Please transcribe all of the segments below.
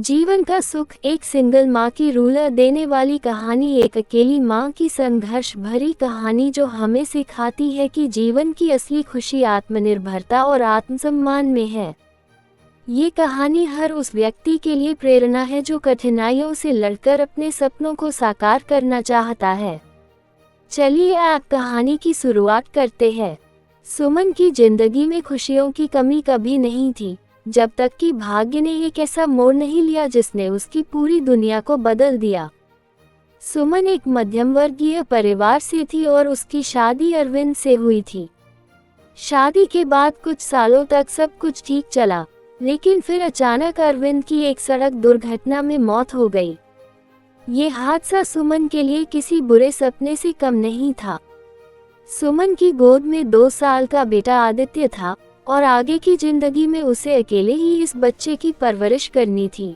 जीवन का सुख एक सिंगल माँ की रूलर देने वाली कहानी, एक अकेली माँ की संघर्ष भरी कहानी जो हमें सिखाती है कि जीवन की असली खुशी आत्मनिर्भरता और आत्मसम्मान में है। ये कहानी हर उस व्यक्ति के लिए प्रेरणा है जो कठिनाइयों से लड़कर अपने सपनों को साकार करना चाहता है। चलिए आप कहानी की शुरुआत करते हैं। सुमन की जिंदगी में खुशियों की कमी कभी नहीं थी, जब तक कि भाग्य ने एक ऐसा मोड़ नहीं लिया जिसने उसकी पूरी दुनिया को बदल दिया। सुमन एक मध्यम वर्गीय परिवार से थी और उसकी शादी अरविंद से हुई थी। शादी के बाद कुछ सालों तक सब कुछ ठीक चला, लेकिन फिर अचानक अरविंद की एक सड़क दुर्घटना में मौत हो गई। ये हादसा सुमन के लिए किसी बुरे सपने से कम नहीं था। सुमन की गोद में 2 साल का बेटा आदित्य था और आगे की जिंदगी में उसे अकेले ही इस बच्चे की परवरिश करनी थी।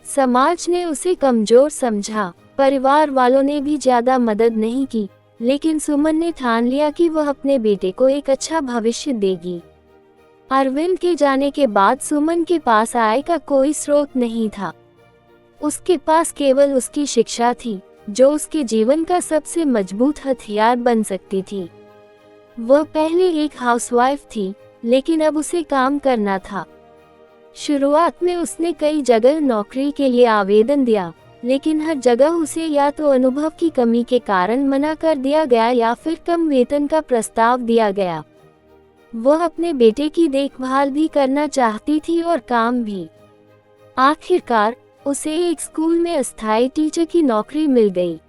समाज ने उसे कमजोर समझा, परिवार वालों ने भी ज्यादा मदद नहीं की, लेकिन सुमन ने ठान लिया कि वह अपने बेटे को एक अच्छा भविष्य देगी। अरविंद के जाने के बाद सुमन के पास आय का कोई स्रोत नहीं था। उसके पास केवल उसकी शिक्षा थी, जो उसके जीवन का सबसे मजबूत हथियार बन सकती थी। वह पहले एक हाउसवाइफ थी, लेकिन अब उसे काम करना था। शुरुआत में उसने कई जगह नौकरी के लिए आवेदन दिया, लेकिन हर जगह उसे या तो अनुभव की कमी के कारण मना कर दिया गया या फिर कम वेतन का प्रस्ताव दिया गया। वह अपने बेटे की देखभाल भी करना चाहती थी और काम भी। आखिरकार उसे एक स्कूल में अस्थायी टीचर की नौकरी मिल गई।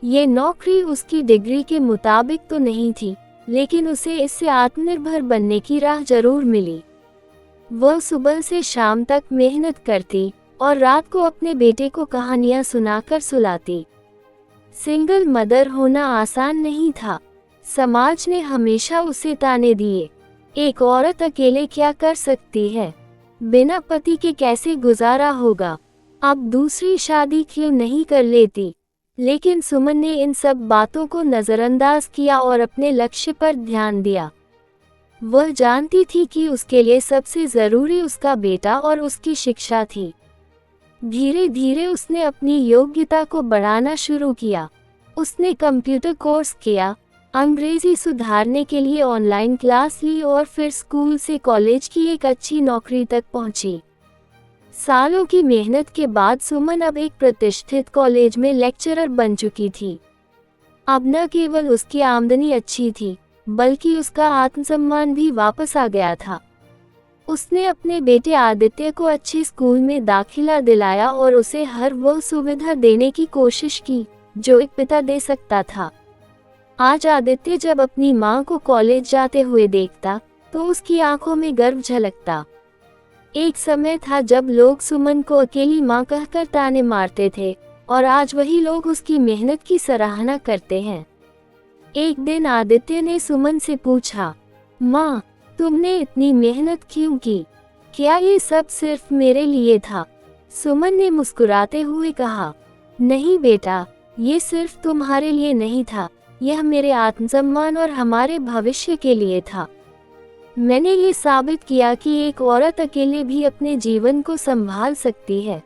ये नौकरी उसकी डिग्री के मुताबिक तो नहीं थी, लेकिन उसे इससे आत्मनिर्भर बनने की राह जरूर मिली। वह सुबह से शाम तक मेहनत करती और रात को अपने बेटे को कहानियां सुनाकर सुलाती। सिंगल मदर होना आसान नहीं था। समाज ने हमेशा उसे ताने दिए, एक औरत अकेले क्या कर सकती है, बिना पति के कैसे गुजारा होगा, अब दूसरी शादी क्यों नहीं कर लेती। लेकिन सुमन ने इन सब बातों को नज़रअंदाज किया और अपने लक्ष्य पर ध्यान दिया। वह जानती थी कि उसके लिए सबसे ज़रूरी उसका बेटा और उसकी शिक्षा थी। धीरे धीरे उसने अपनी योग्यता को बढ़ाना शुरू किया। उसने कंप्यूटर कोर्स किया, अंग्रेजी सुधारने के लिए ऑनलाइन क्लास ली और फिर स्कूल से कॉलेज की एक अच्छी नौकरी तक पहुंची। सालों की मेहनत के बाद सुमन अब एक प्रतिष्ठित कॉलेज में लेक्चरर बन चुकी थी। अब न केवल उसकी आमदनी अच्छी थी, बल्कि उसका आत्मसम्मान भी वापस आ गया था। उसने अपने बेटे आदित्य को अच्छे स्कूल में दाखिला दिलाया और उसे हर वह सुविधा देने की कोशिश की जो एक पिता दे सकता था। आज आदित्य जब अपनी मां को कॉलेज जाते हुए देखता तो उसकी आंखों में गर्व झलकता। एक समय था जब लोग सुमन को अकेली मां कहकर ताने मारते थे, और आज वही लोग उसकी मेहनत की सराहना करते हैं। एक दिन आदित्य ने सुमन से पूछा, मां, तुमने इतनी मेहनत क्यों की? क्या ये सब सिर्फ मेरे लिए था? सुमन ने मुस्कुराते हुए कहा, नहीं बेटा, ये सिर्फ तुम्हारे लिए नहीं था, यह मेरे आत्मसम्मान और हमारे भविष्य के लिए था। मैंने ये साबित किया कि एक औरत अकेले भी अपने जीवन को संभाल सकती है।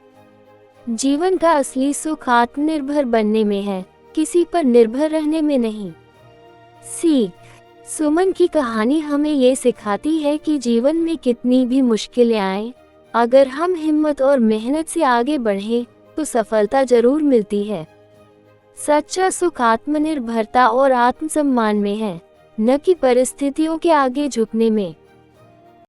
जीवन का असली सुख आत्मनिर्भर बनने में है, किसी पर निर्भर रहने में नहीं। सीख। सुमन की कहानी हमें ये सिखाती है कि जीवन में कितनी भी मुश्किलें आए, अगर हम हिम्मत और मेहनत से आगे बढ़ें तो सफलता जरूर मिलती है। सच्चा सुख आत्मनिर्भरता और आत्मसम्मान में है, न कि परिस्थितियों के आगे झुकने में।